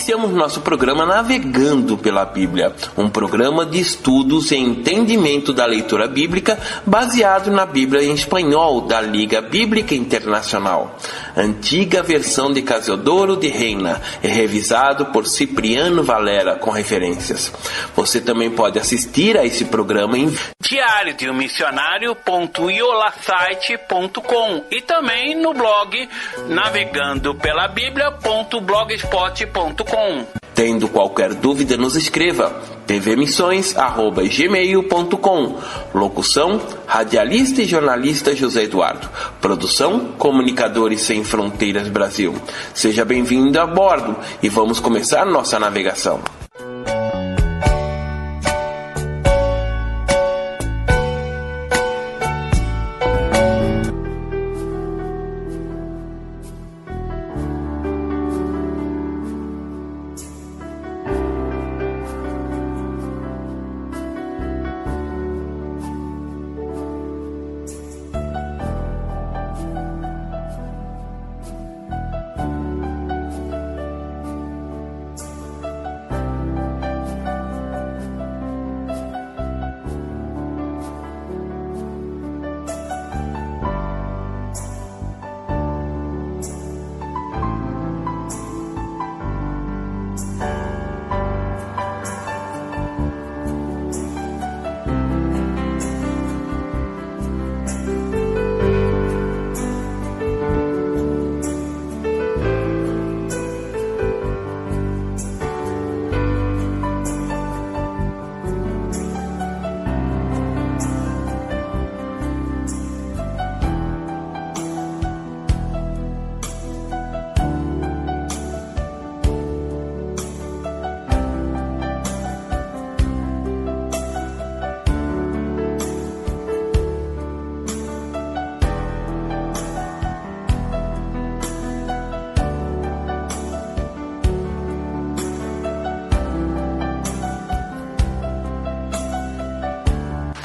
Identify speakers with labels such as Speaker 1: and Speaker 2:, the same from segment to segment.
Speaker 1: iniciamos nosso programa Navegando pela Bíblia, um programa de estudos e entendimento da leitura bíblica baseado na Bíblia em espanhol da Liga Bíblica Internacional, antiga versão de Casiodoro de Reina e revisado por Cipriano Valera com referências. Você também pode assistir a esse programa em diariodeummissionario.iolasite.com e também no blog navegandopelabiblia.blogspot.com. Tendo qualquer dúvida, nos escreva tvmissões@gmail.com. Locução, radialista e jornalista José Eduardo. Produção, Comunicadores Sem Fronteiras Brasil. Seja bem-vindo a bordo e vamos começar nossa navegação.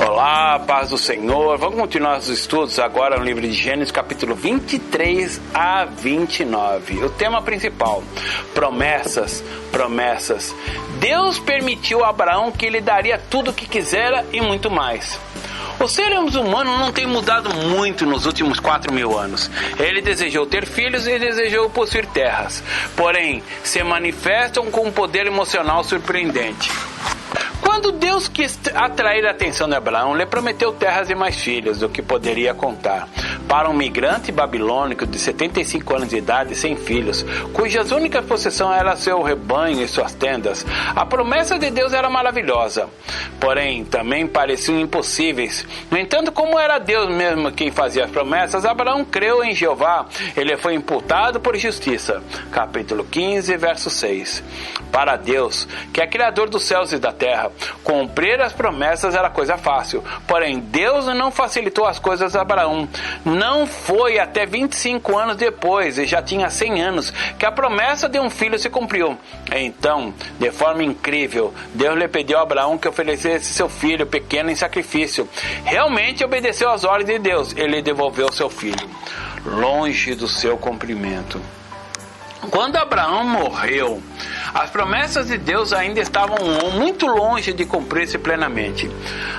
Speaker 2: Olá, paz do Senhor. Vamos continuar os estudos agora no livro de Gênesis, capítulo 23 a 29. O tema principal: promessas, promessas. Deus permitiu a Abraão que lhe daria tudo o que quisera e muito mais. Os seres humanos não têm mudado muito nos últimos 4.000 anos. Ele desejou ter filhos e desejou possuir terras. Porém, se manifestam com um poder emocional surpreendente. Quando Deus quis atrair a atenção de Abraão, lhe prometeu terras e mais filhos do que poderia contar. Para um migrante babilônico de 75 anos de idade, sem filhos, cujas únicas possessões era seu rebanho e suas tendas, a promessa de Deus era maravilhosa. Porém, também pareciam impossíveis. No entanto, como era Deus mesmo quem fazia as promessas, Abraão creu em Jeová. Ele foi imputado por justiça. Capítulo 15, verso 6. Para Deus, que é Criador dos céus e da terra, cumprir as promessas era coisa fácil. Porém, Deus não facilitou as coisas a Abraão. Não foi até 25 anos depois, e já tinha 100 anos, que a promessa de um filho se cumpriu. Então, de forma incrível, Deus lhe pediu a Abraão que oferecesse seu filho pequeno em sacrifício. Realmente obedeceu às ordens de Deus. Ele devolveu seu filho, longe do seu cumprimento. Quando Abraão morreu, as promessas de Deus ainda estavam muito longe de cumprir-se plenamente.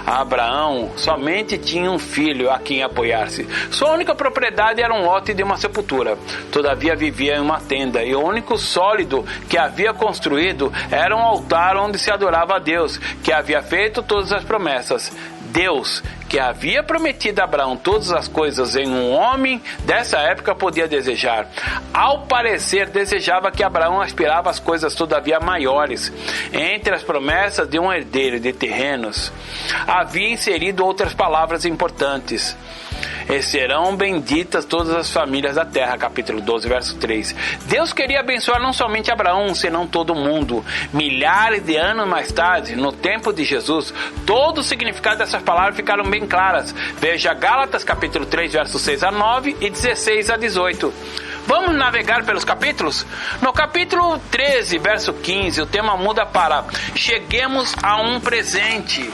Speaker 2: Abraão somente tinha um filho a quem apoiar-se. Sua única propriedade era um lote de uma sepultura. Todavia vivia em uma tenda, e o único sólido que havia construído era um altar onde se adorava a Deus, que havia feito todas as promessas. Deus, que havia prometido a Abraão todas as coisas em um homem dessa época, podia desejar. Ao parecer, desejava que Abraão aspirava às coisas todavia maiores. Entre as promessas de um herdeiro de terrenos, havia inserido outras palavras importantes. E serão benditas todas as famílias da terra, capítulo 12, verso 3. Deus queria abençoar não somente Abraão, senão todo mundo. Milhares de anos mais tarde, no tempo de Jesus, todo o significado dessas palavras ficaram bem claras. Veja Gálatas, capítulo 3, versos 6 a 9 e 16 a 18. Vamos navegar pelos capítulos? No capítulo 13, verso 15, o tema muda para cheguemos a um presente.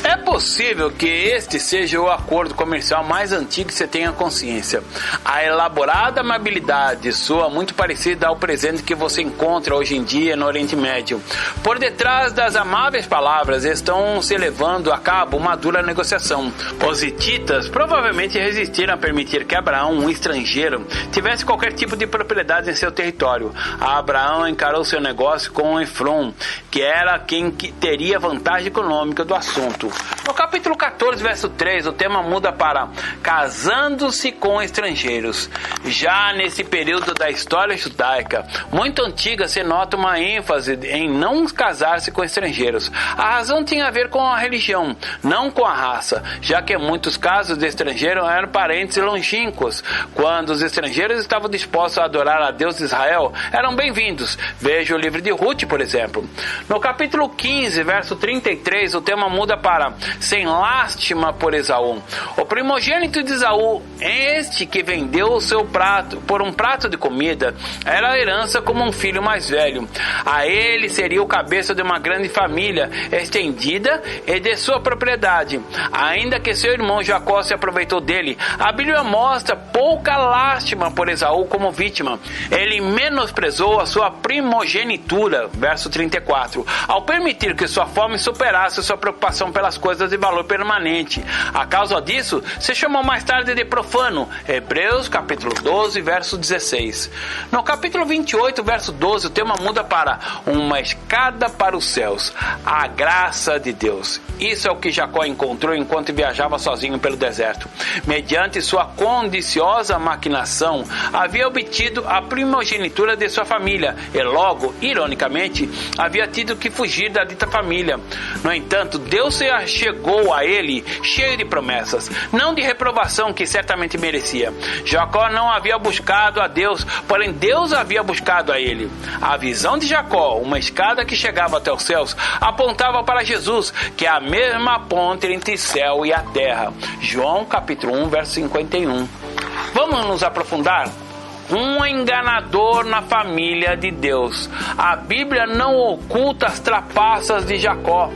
Speaker 2: É possível que este seja o acordo comercial mais antigo que você tenha consciência. A elaborada amabilidade soa muito parecida ao presente que você encontra hoje em dia no Oriente Médio. Por detrás das amáveis palavras estão se levando a cabo uma dura negociação. Os hititas provavelmente resistiram a permitir que Abraão, um estrangeiro, tivesse qualquer tipo de propriedade em seu território. Abraão encarou seu negócio com Efron, que era quem teria vantagem econômica do assunto. No capítulo 14, verso 3, o tema muda para casando-se com estrangeiros. Já nesse período da história judaica, muito antiga, se nota uma ênfase em não casar-se com estrangeiros. A razão tinha a ver com a religião, não com a raça, já que em muitos casos de estrangeiro eram parentes longínquos. Quando os estrangeiros estavam dispostos a adorar a Deus de Israel, eram bem-vindos. Veja o livro de Ruth, por exemplo. No capítulo 15, verso 33, o tema muda para sem lástima por Esaú. O primogênito de Esaú, este que vendeu o seu prato por um prato de comida, era a herança como um filho mais velho. A ele seria o cabeça de uma grande família estendida e de sua propriedade. Ainda que seu irmão Jacó se aproveitou dele, a Bíblia mostra pouca lástima por Esaú como vítima. Ele menosprezou a sua primogenitura, verso 34, ao permitir que sua fome superasse sua preocupação pelas coisas de valor permanente. A causa disso, se chamou mais tarde de profano. Hebreus capítulo 12, verso 16. No capítulo 28, verso 12, o tema muda para uma escada para os céus. A graça de Deus. Isso é o que Jacó encontrou enquanto viajava sozinho pelo deserto. Mediante sua condiciosa maquinação, havia obtido a primogenitura de sua família e logo, ironicamente, havia tido que fugir da dita família. No entanto, Deus se achegou a ele cheio de promessas, não de reprovação que certamente merecia. Jacó não havia buscado a Deus, porém Deus havia buscado a ele. A visão de Jacó, uma escada que chegava até os céus, apontava para Jesus, que é a mesma ponte entre céu e a terra. João capítulo 1, verso 51. Vamos nos aprofundar? Um enganador na família de Deus. A Bíblia não oculta as trapaças de Jacó.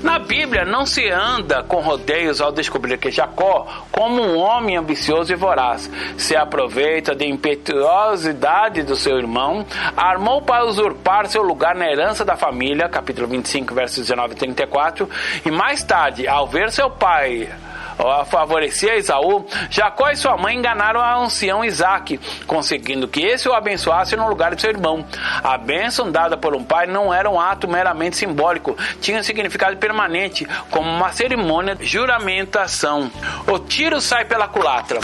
Speaker 2: Na Bíblia não se anda com rodeios ao descobrir que Jacó, como um homem ambicioso e voraz, se aproveita da impetuosidade do seu irmão, armou para usurpar seu lugar na herança da família, capítulo 25, versos 19 e 34, e mais tarde, ao ver seu pai favorecia Esaú, Jacó e sua mãe enganaram a ancião Isaque, conseguindo que esse o abençoasse no lugar de seu irmão. A bênção dada por um pai não era um ato meramente simbólico, tinha um significado permanente, como uma cerimônia de juramentação. O tiro sai pela culatra.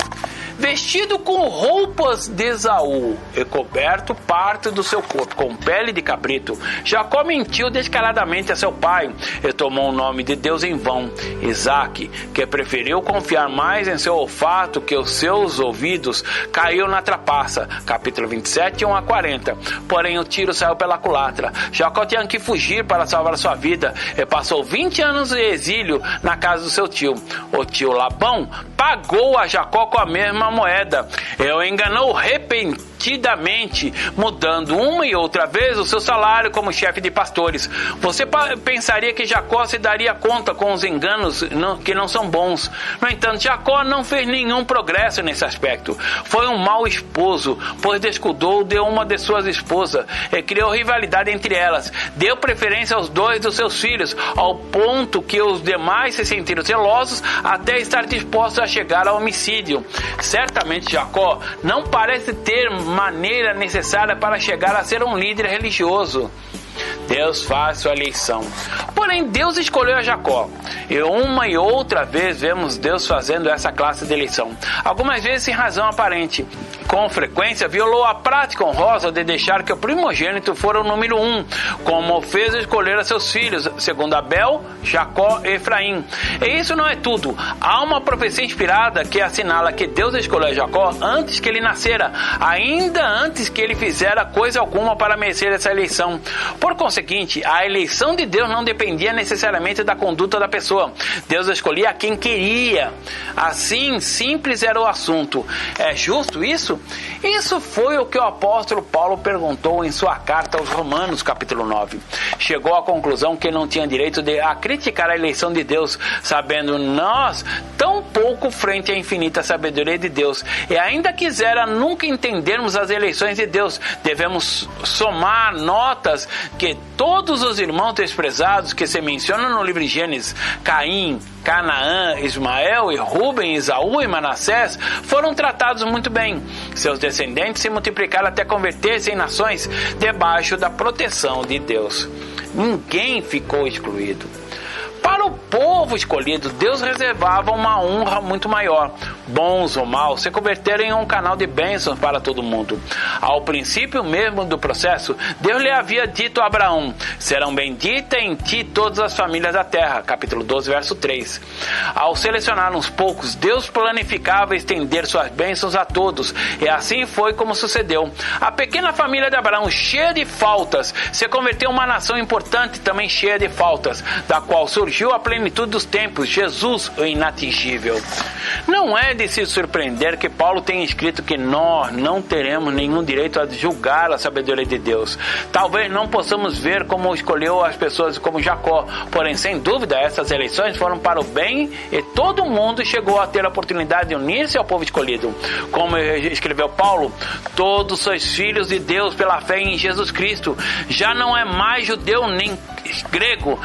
Speaker 2: Vestido com roupas de Esaú e coberto parte do seu corpo com pele de cabrito, Jacó mentiu descaradamente a seu pai e tomou o nome de Deus em vão. Isaque, que preferiu confiar mais em seu olfato que os seus ouvidos, caiu na trapaça. Capítulo 27, 1 a 40. Porém, o tiro saiu pela culatra. Jacó tinha que fugir para salvar sua vida e passou 20 anos de exílio na casa do seu tio. O tio Labão pagou a Jacó com a mesma moeda. Ele o enganou repetidamente, mudando uma e outra vez o seu salário como chefe de pastores. Você pensaria que Jacó se daria conta com os enganos que não são bons. No entanto, Jacó não fez nenhum progresso nesse aspecto. Foi um mau esposo, pois descuidou de uma de suas esposas e criou rivalidade entre elas. Deu preferência aos dois dos seus filhos, ao ponto que os demais se sentiram zelosos até estar dispostos a chegar ao homicídio. Certamente Jacó não parece ter maneira necessária para chegar a ser um líder religioso. Deus faz sua eleição. Porém, Deus escolheu a Jacó. E uma e outra vez vemos Deus fazendo essa classe de eleição. Algumas vezes sem razão aparente. Com frequência, violou a prática honrosa de deixar que o primogênito fora o número 1, como fez escolher a seus filhos, segundo Abel, Jacó e Efraim. E isso não é tudo. Há uma profecia inspirada que assinala que Deus escolheu Jacó antes que ele nascera, ainda antes que ele fizera coisa alguma para merecer essa eleição. Por consequência, seguinte: a eleição de Deus não dependia necessariamente da conduta da pessoa. Deus escolhia quem queria. Assim, simples era o assunto. É justo isso? Isso foi o que o apóstolo Paulo perguntou em sua carta aos Romanos, capítulo 9. Chegou à conclusão que não tinha direito a criticar a eleição de Deus, sabendo nós tão pouco frente à infinita sabedoria de Deus. E ainda quisera nunca entendermos as eleições de Deus, devemos somar notas que todos os irmãos desprezados que se mencionam no livro de Gênesis, Caim, Canaã, Ismael e Rubem, Esaú e Manassés, foram tratados muito bem. Seus descendentes se multiplicaram até converter-se em nações debaixo da proteção de Deus. Ninguém ficou excluído. Para o povo escolhido, Deus reservava uma honra muito maior. Bons ou maus se converteram em um canal de bênçãos para todo mundo. Ao princípio mesmo do processo, Deus lhe havia dito a Abraão: serão benditas em ti todas as famílias da terra. Capítulo 12, verso 3. Ao selecionar uns poucos, Deus planificava estender suas bênçãos a todos. E assim foi como sucedeu. A pequena família de Abraão, cheia de faltas, se converteu em uma nação importante, também cheia de faltas, da qual surgiu a plenitude dos tempos, Jesus, o inatingível. Não é de se surpreender que Paulo tenha escrito que nós não teremos nenhum direito a julgar a sabedoria de Deus. Talvez não possamos ver como escolheu as pessoas como Jacó, porém, sem dúvida, essas eleições foram para o bem e todo mundo chegou a ter a oportunidade de unir-se ao povo escolhido. Como escreveu Paulo: todos sois filhos de Deus pela fé em Jesus Cristo. Já não é mais judeu nem grego,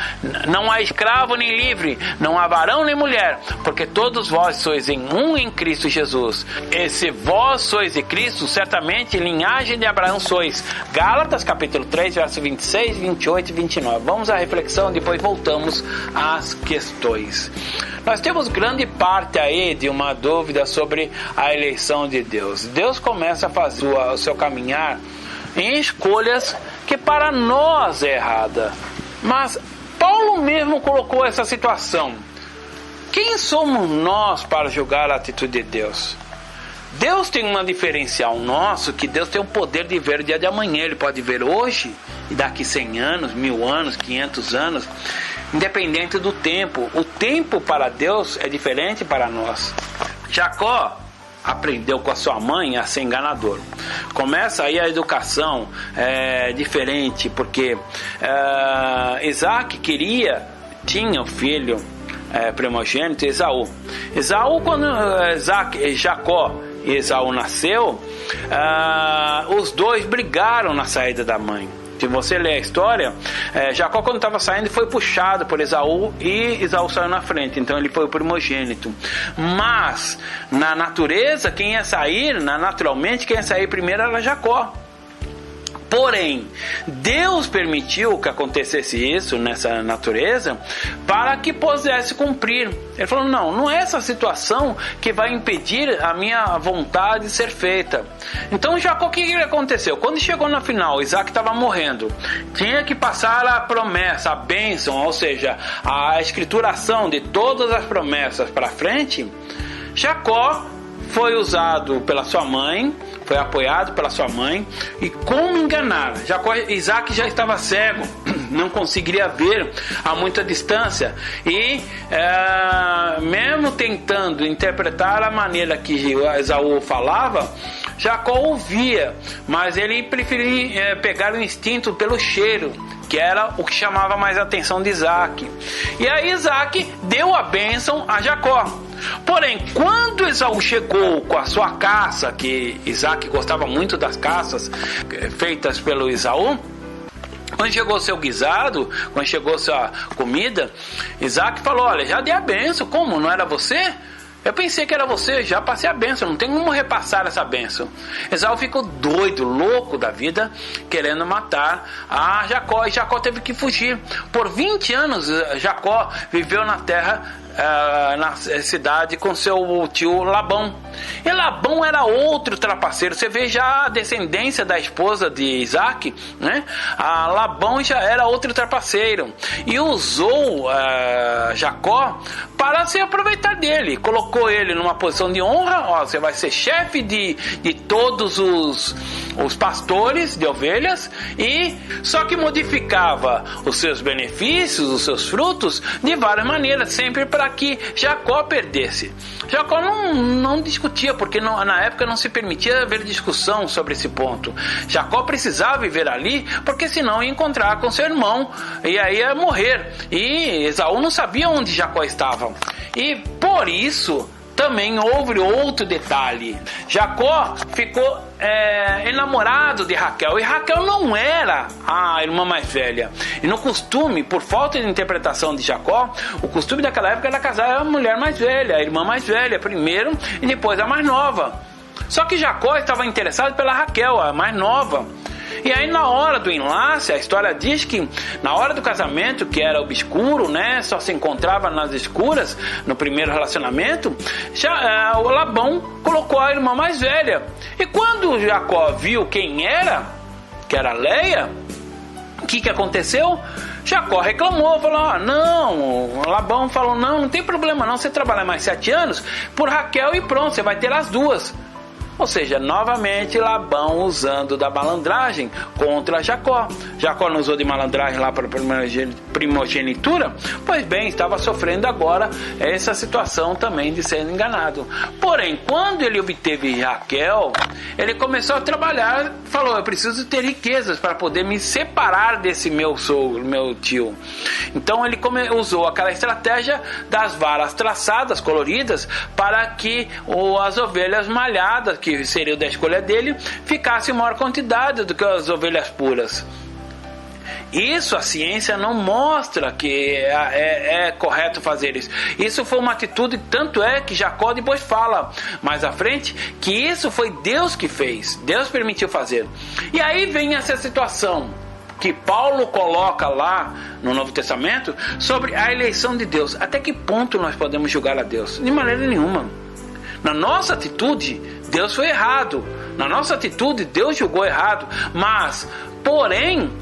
Speaker 2: não há escravo nem livre, não há varão nem mulher, porque todos vós sois em Cristo Jesus. E se vós sois de Cristo, certamente linhagem de Abraão sois. Gálatas capítulo 3, versos 26, 28 e 29. Vamos à reflexão, depois voltamos às questões. Nós temos grande parte aí de uma dúvida sobre a eleição de Deus. Deus começa a fazer o seu caminhar em escolhas que para nós é errada. Mas Paulo mesmo colocou essa situação. Quem somos nós para julgar a atitude de Deus? Deus tem uma diferencial nosso, que Deus tem o poder de ver o dia de amanhã. Ele pode ver hoje e daqui 100 anos, 1000 anos, 500 anos, independente do tempo. O tempo para Deus é diferente para nós. Jacó aprendeu com a sua mãe a ser enganador. Começa aí a educação diferente, porque Isaac tinha um filho primogênito, Esaú. Quando Jacó e Esaú nasceu, os dois brigaram na saída da mãe. Se você ler a história, Jacó, quando estava saindo, foi puxado por Esaú e Esaú saiu na frente, então ele foi o primogênito. Mas na natureza, naturalmente quem ia sair primeiro era Jacó. Porém, Deus permitiu que acontecesse isso nessa natureza para que pudesse cumprir. Ele falou: não é essa situação que vai impedir a minha vontade de ser feita. Então Jacó, o que aconteceu? Quando chegou na final, Isaac estava morrendo, tinha que passar a promessa, a bênção, ou seja, a escrituração de todas as promessas para frente. Jacó foi usado pela sua mãe, foi apoiado pela sua mãe. E como enganar? Isaac já estava cego, não conseguiria ver a muita distância. E mesmo tentando interpretar a maneira que Esaú falava, Jacó ouvia, mas ele preferia pegar o instinto pelo cheiro, que era o que chamava mais a atenção de Isaac. E aí Isaac deu a bênção a Jacó. Porém, quando Esaú chegou com a sua caça, que Isaac gostava muito das caças feitas pelo Esaú, quando chegou seu guisado, quando chegou sua comida, Isaac falou: olha, já dei a bênção. Como? Não era você? Eu pensei que era você, já passei a bênção, não tem como repassar essa bênção. Esaú ficou doido, louco da vida, querendo matar a Jacó, e Jacó teve que fugir. Por 20 anos, Jacó viveu na terra, na cidade, com seu tio Labão. E Labão era outro trapaceiro. Você vê já a descendência da esposa de Isaac, né? Labão já era outro trapaceiro e usou Jacó para se aproveitar dele. Colocou ele numa posição de honra: ó, você vai ser chefe de todos os os pastores de ovelhas, e só que modificava os seus benefícios, os seus frutos, de várias maneiras, sempre para que Jacó perdesse. Jacó não discutia, porque na época não se permitia haver discussão sobre esse ponto. Jacó precisava viver ali, porque senão ia encontrar com seu irmão, e aí ia morrer. E Esaú não sabia onde Jacó estava. E por isso também houve outro detalhe. Jacó ficou enamorado de Raquel, e Raquel não era a irmã mais velha. E no costume, por falta de interpretação de Jacó, o costume daquela época era casar a mulher mais velha, a irmã mais velha primeiro, e depois a mais nova. Só que Jacó estava interessado pela Raquel, a mais nova. E aí na hora do enlace, a história diz que na hora do casamento, que era obscuro, né, só se encontrava nas escuras, no primeiro relacionamento, o Labão colocou a irmã mais velha. E quando Jacó viu quem era, que era Leia, o que aconteceu? Jacó reclamou, falou, não, Labão falou, não tem problema não, você trabalha mais 7 anos por Raquel e pronto, você vai ter as duas. Ou seja, novamente Labão usando da malandragem contra Jacó. Jacó não usou de malandragem lá para a primogenitura? Pois bem, estava sofrendo agora essa situação também de ser enganado. Porém, quando ele obteve Raquel, ele começou a trabalhar, falou, eu preciso ter riquezas para poder me separar desse meu sogro, meu tio. Então ele usou aquela estratégia das varas traçadas, coloridas, para que as ovelhas malhadas, que seria da escolha dele, ficasse em maior quantidade do que as ovelhas puras. Isso a ciência não mostra que é correto fazer isso. Isso foi uma atitude, tanto é que Jacó depois fala mais à frente que isso foi Deus que fez, Deus permitiu fazer. E aí vem essa situação que Paulo coloca lá no Novo Testamento sobre a eleição de Deus. Até que ponto nós podemos julgar a Deus? De maneira nenhuma. Na nossa atitude, Deus foi errado. Na nossa atitude, Deus julgou errado. Mas, porém,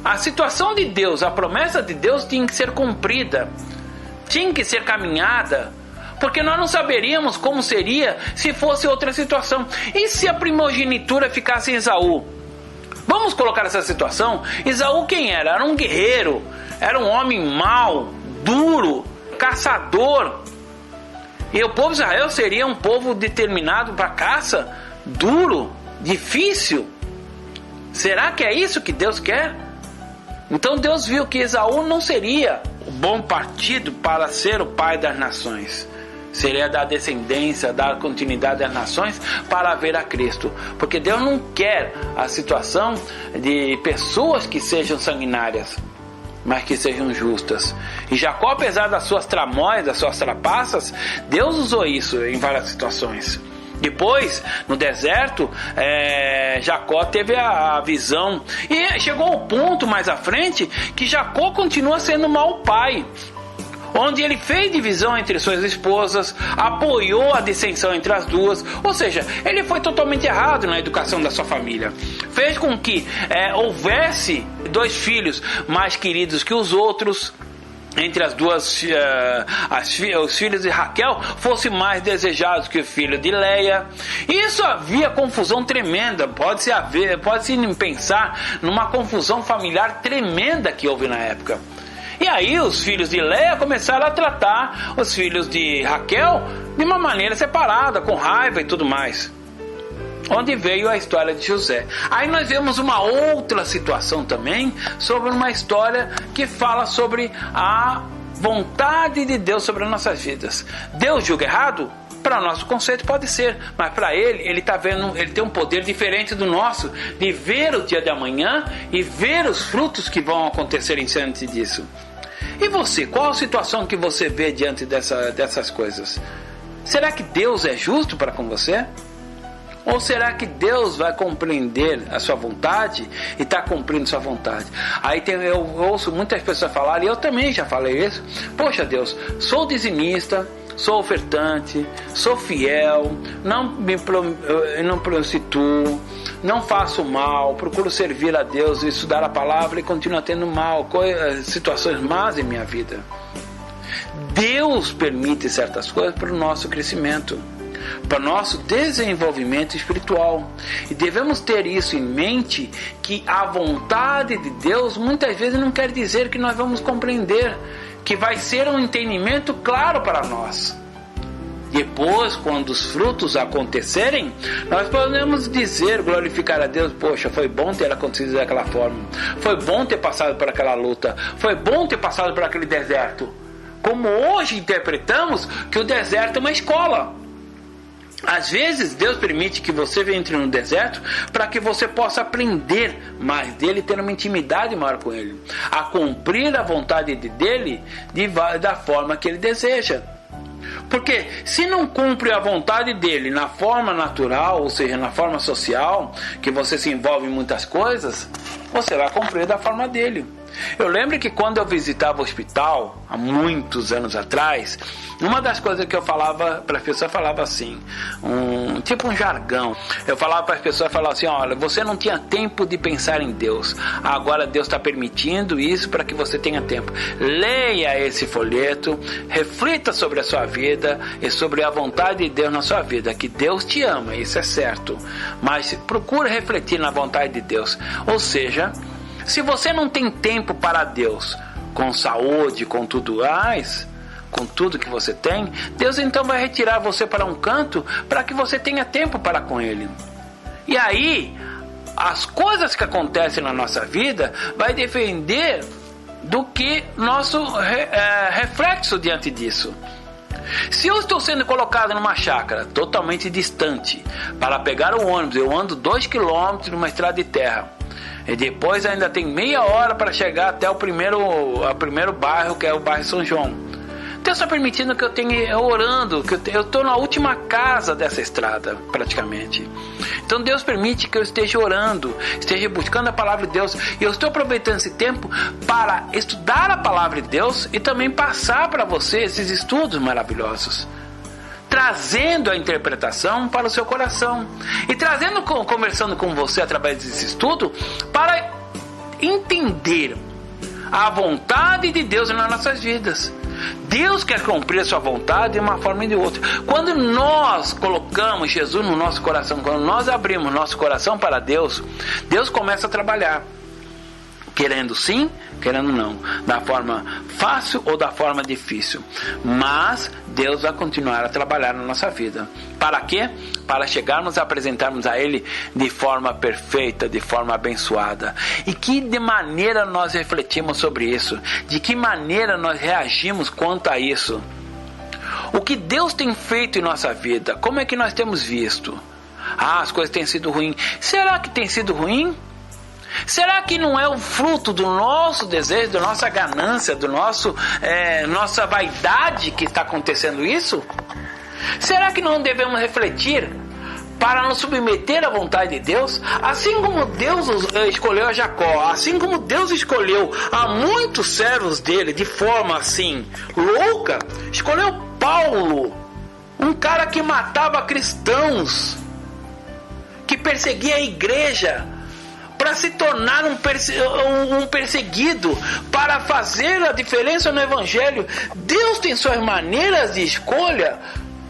Speaker 2: a situação de Deus, a promessa de Deus tinha que ser cumprida. Tinha que ser caminhada. Porque nós não saberíamos como seria se fosse outra situação. E se a primogenitura ficasse em Esaú? Vamos colocar essa situação. Esaú quem era? Era um guerreiro. Era um homem mau, duro, caçador. E o povo de Israel seria um povo determinado para caça, duro, difícil. Será que é isso que Deus quer? Então Deus viu que Esaú não seria o bom partido para ser o pai das nações. Seria da descendência, dar continuidade das nações para ver a Cristo. Porque Deus não quer a situação de pessoas que sejam sanguinárias, mas que sejam justas. E Jacó, apesar das suas tramóias, das suas trapaças, Deus usou isso em várias situações. Depois, no deserto, Jacó teve a visão. E chegou ao ponto mais à frente que Jacó continua sendo mau pai, onde ele fez divisão entre suas esposas, apoiou a dissensão entre as duas, ou seja, ele foi totalmente errado na educação da sua família. Fez com que houvesse 2 filhos mais queridos que os outros, entre as duas, os filhos de Raquel fossem mais desejados que o filho de Leia. Isso havia confusão tremenda. Pode-se pensar numa confusão familiar tremenda que houve na época. E aí os filhos de Leia começaram a tratar os filhos de Raquel de uma maneira separada, com raiva e tudo mais. Onde veio a história de José. Aí nós vemos uma outra situação também, sobre uma história que fala sobre a vontade de Deus sobre as nossas vidas. Deus julga errado? Para o nosso conceito pode ser, mas para ele tá vendo, ele tem um poder diferente do nosso, de ver o dia de amanhã e ver os frutos que vão acontecer em diante disso. E você, qual a situação que você vê diante dessas coisas? Será que Deus é justo para com você? Ou será que Deus vai compreender a sua vontade e está cumprindo sua vontade? Aí eu ouço muitas pessoas falarem, e eu também já falei isso, poxa Deus, sou dizimista, sou ofertante, sou fiel, não prostituo, não faço mal, procuro servir a Deus, estudar a palavra e continuo tendo situações más em minha vida. Deus permite certas coisas para o nosso crescimento. para nosso desenvolvimento espiritual. E devemos ter isso em mente, que a vontade de Deus muitas vezes não quer dizer que nós vamos compreender, que vai ser um entendimento claro para nós. Depois, quando os frutos acontecerem, nós podemos dizer, glorificar a Deus: poxa, foi bom ter acontecido daquela forma, foi bom ter passado por aquela luta, foi bom ter passado por aquele deserto. Como hoje interpretamos que o deserto é uma escola. Às vezes Deus permite que você entre no deserto para que você possa aprender mais dele, ter uma intimidade maior com ele, a cumprir a vontade dele da forma que ele deseja. Porque se não cumpre a vontade dele na forma natural, ou seja, na forma social, que você se envolve em muitas coisas, você vai cumprir da forma dele. Eu lembro que quando eu visitava o hospital, há muitos anos atrás, uma das coisas que eu falava para as pessoas, falava assim, tipo um jargão. Eu falava para as pessoas, falava assim: olha, você não tinha tempo de pensar em Deus, agora Deus está permitindo isso para que você tenha tempo. Leia esse folheto, reflita sobre a sua vida e sobre a vontade de Deus na sua vida, que Deus te ama, isso é certo, mas procure refletir na vontade de Deus. Ou seja, se você não tem tempo para Deus, com saúde, com tudo mais, com tudo que você tem, Deus então vai retirar você para um canto para que você tenha tempo para com Ele. E aí, as coisas que acontecem na nossa vida vai depender do que nosso reflexo diante disso. Se eu estou sendo colocado numa chácara totalmente distante para pegar o ônibus, eu ando 2 km numa estrada de terra, e depois ainda tem meia hora para chegar até o primeiro bairro, que é o bairro São João. Deus está permitindo que eu tenha orando, que eu estou na última casa dessa estrada, praticamente. Então Deus permite que eu esteja orando, esteja buscando a palavra de Deus, e eu estou aproveitando esse tempo para estudar a palavra de Deus e também passar para você esses estudos maravilhosos, trazendo a interpretação para o seu coração e conversando com você através desse estudo para entender a vontade de Deus nas nossas vidas. Deus quer cumprir a sua vontade de uma forma e de outra. Quando nós colocamos Jesus no nosso coração, quando nós abrimos nosso coração para Deus, Deus começa a trabalhar, querendo sim, querendo não, da forma fácil ou da forma difícil, mas Deus vai continuar a trabalhar na nossa vida. Para quê? Para chegarmos a apresentarmos a Ele de forma perfeita, de forma abençoada. E que de maneira nós refletimos sobre isso? De que maneira nós reagimos quanto a isso? O que Deus tem feito em nossa vida? Como é que nós temos visto? As coisas têm sido ruins. Será que tem sido ruim? Será que não é o fruto do nosso desejo, da nossa ganância, do nossa vaidade que está acontecendo isso? Será que não devemos refletir para nos submeter à vontade de Deus? Assim como Deus escolheu a Jacó, assim como Deus escolheu a muitos servos dele de forma assim louca, escolheu Paulo, um cara que matava cristãos, que perseguia a igreja, para se tornar um perseguido, para fazer a diferença no Evangelho. Deus tem suas maneiras de escolha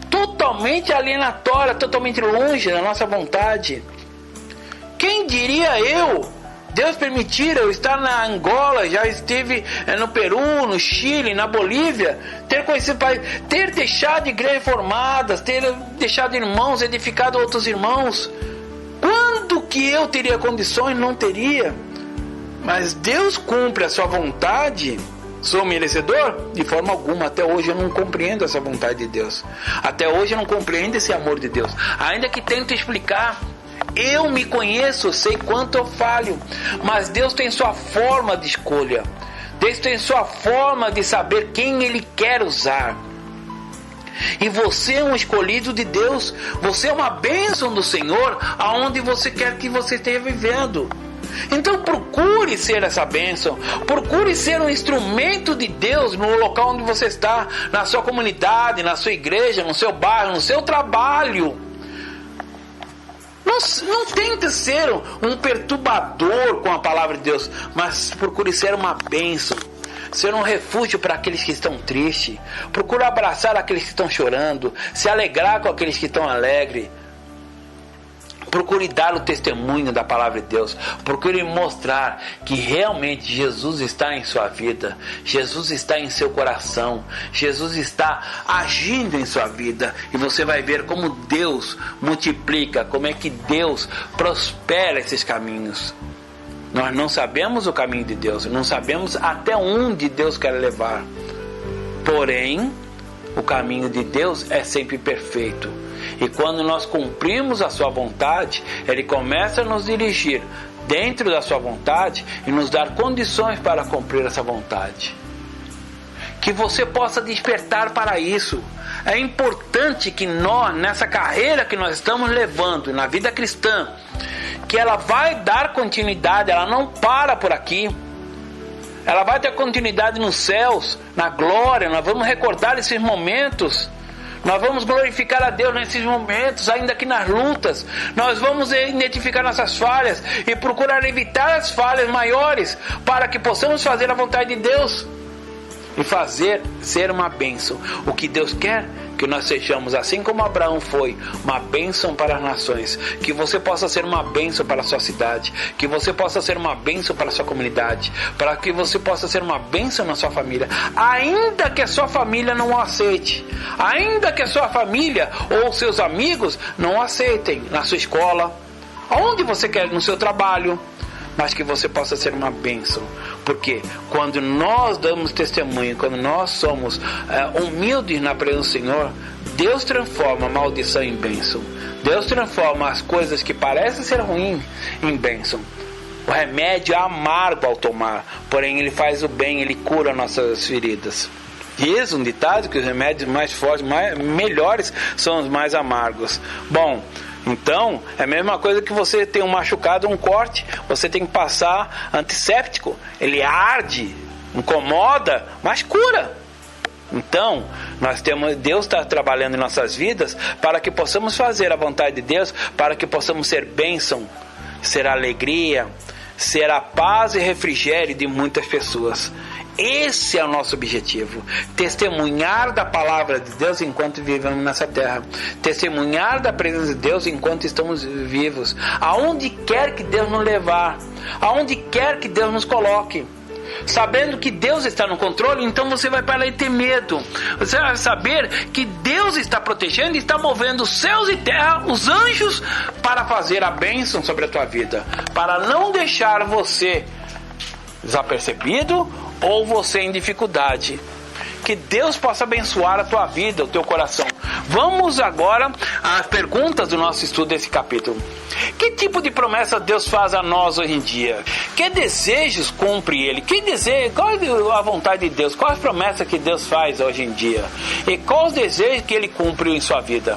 Speaker 2: totalmente alienatórias, totalmente longe da nossa vontade. Quem diria Deus permitir eu estar na Angola, já esteve no Peru, no Chile, na Bolívia, ter conhecido país, ter deixado igrejas formadas, ter deixado irmãos, edificado outros irmãos. Quando que eu teria condições? Não teria. Mas Deus cumpre a sua vontade. Sou merecedor? De forma alguma. Até hoje eu não compreendo essa vontade de Deus. Até hoje eu não compreendo esse amor de Deus. Ainda que tento explicar, eu me conheço, sei quanto eu falho. Mas Deus tem sua forma de escolha. Deus tem sua forma de saber quem Ele quer usar. E você é um escolhido de Deus. Você é uma bênção do Senhor aonde você quer que você esteja vivendo. Então procure ser essa bênção. Procure ser um instrumento de Deus no local onde você está, na sua comunidade, na sua igreja, no seu bairro, no seu trabalho. Não tente ser um perturbador com a palavra de Deus, mas procure ser uma bênção. ser um refúgio para aqueles que estão tristes. Procura abraçar aqueles que estão chorando, se alegrar com aqueles que estão alegres. Procure dar o testemunho da palavra de Deus. Procure mostrar que realmente Jesus está em sua vida. Jesus está em seu coração. Jesus está agindo em sua vida. E você vai ver como Deus multiplica, como é que Deus prospera esses caminhos. Nós não sabemos o caminho de Deus. Não sabemos até onde Deus quer levar. Porém, o caminho de Deus é sempre perfeito. E quando nós cumprimos a sua vontade, Ele começa a nos dirigir dentro da sua vontade e nos dar condições para cumprir essa vontade. Que você possa despertar para isso. É importante que nós, nessa carreira que nós estamos levando na vida cristã, que ela vai dar continuidade, ela não para por aqui. Ela vai ter continuidade nos céus, na glória. Nós vamos recordar esses momentos. Nós vamos glorificar a Deus nesses momentos, ainda que nas lutas. Nós vamos identificar nossas falhas e procurar evitar as falhas maiores para que possamos fazer a vontade de Deus e fazer ser uma bênção. O que Deus quer que nós sejamos, assim como Abraão foi, uma bênção para as nações. Que você possa ser uma bênção para a sua cidade. Que você possa ser uma bênção para a sua comunidade. Para que você possa ser uma bênção na sua família. Ainda que a sua família não o aceite. Ainda que a sua família ou seus amigos não o aceitem. Na sua escola. Aonde você quer, no seu trabalho. Mas que você possa ser uma bênção. Porque quando nós damos testemunho, quando nós somos humildes na presença do Senhor, Deus transforma a maldição em bênção. Deus transforma as coisas que parecem ser ruins em bênção. O remédio é amargo ao tomar, porém ele faz o bem, ele cura nossas feridas. Diz um ditado que os remédios mais fortes, melhores, são os mais amargos. Bom, então, é a mesma coisa que você tem um machucado, um corte, você tem que passar antisséptico. Ele arde, incomoda, mas cura. Então, Deus está trabalhando em nossas vidas para que possamos fazer a vontade de Deus, para que possamos ser bênção, ser alegria, ser a paz e refrigério de muitas pessoas. Esse é o nosso objetivo. Testemunhar da palavra de Deus enquanto vivemos nessa terra. Testemunhar da presença de Deus enquanto estamos vivos. Aonde quer que Deus nos levar. Aonde quer que Deus nos coloque. Sabendo que Deus está no controle, então você vai parar de ter medo. Você vai saber que Deus está protegendo e está movendo os céus e terra, os anjos, para fazer a bênção sobre a tua vida. Para não deixar você desapercebido ou você em dificuldade. Que Deus possa abençoar a tua vida, o teu coração. Vamos agora às perguntas do nosso estudo desse capítulo. Que tipo de promessa Deus faz a nós hoje em dia? Que desejos cumpre Ele? Qual é a vontade de Deus? Qual é a promessa que Deus faz hoje em dia? E quais os desejos que Ele cumpriu em sua vida?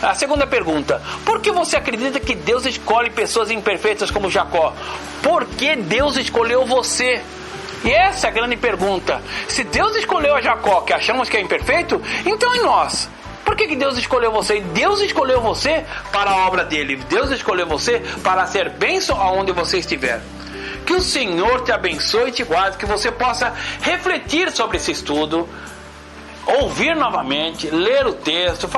Speaker 2: A segunda pergunta. Por que você acredita que Deus escolhe pessoas imperfeitas como Jacó? Por que Deus escolheu você? E essa é a grande pergunta. Se Deus escolheu a Jacó, que achamos que é imperfeito, então e nós? Por que Deus escolheu você? Deus escolheu você para a obra dele. Deus escolheu você para ser bênção aonde você estiver. Que o Senhor te abençoe e te guarde, que você possa refletir sobre esse estudo, ouvir novamente, ler o texto,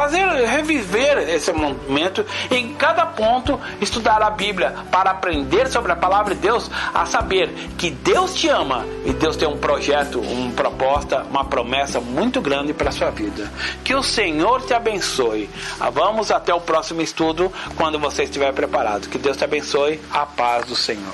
Speaker 2: reviver esse momento e em cada ponto estudar a Bíblia para aprender sobre a palavra de Deus, a saber que Deus te ama e Deus tem um projeto, uma proposta, uma promessa muito grande para a sua vida. Que o Senhor te abençoe. Vamos até o próximo estudo quando você estiver preparado. Que Deus te abençoe. A paz do Senhor.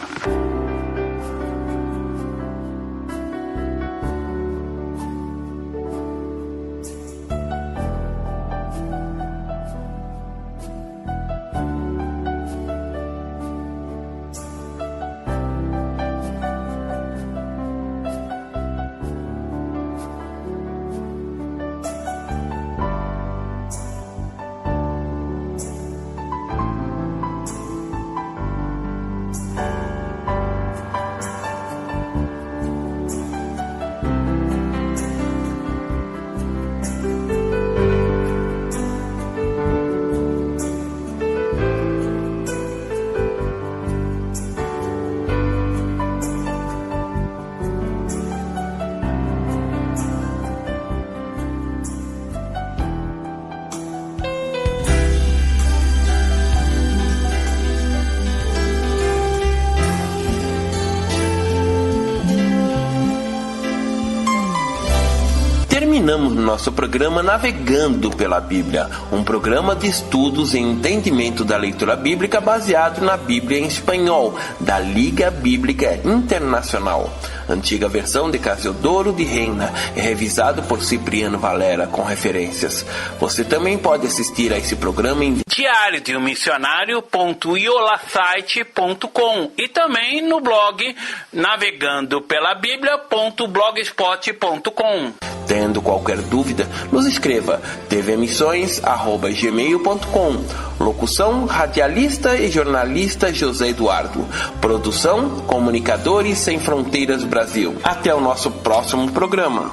Speaker 1: estamos no nosso programa Navegando pela Bíblia, um programa de estudos e entendimento da leitura bíblica baseado na Bíblia em espanhol, da Liga Bíblica Internacional. Antiga versão de Casiodoro de Reina, é revisado por Cipriano Valera com referências. Você também pode assistir a esse programa em
Speaker 2: diariodeummissionario.iolasite.com e também no blog navegandopelabiblia.blogspot.com.
Speaker 1: Tendo qualquer dúvida, nos escreva tvmissões@gmail.com. Locução, radialista e jornalista José Eduardo. Produção, Comunicadores Sem Fronteiras Brasil. Até o nosso próximo programa.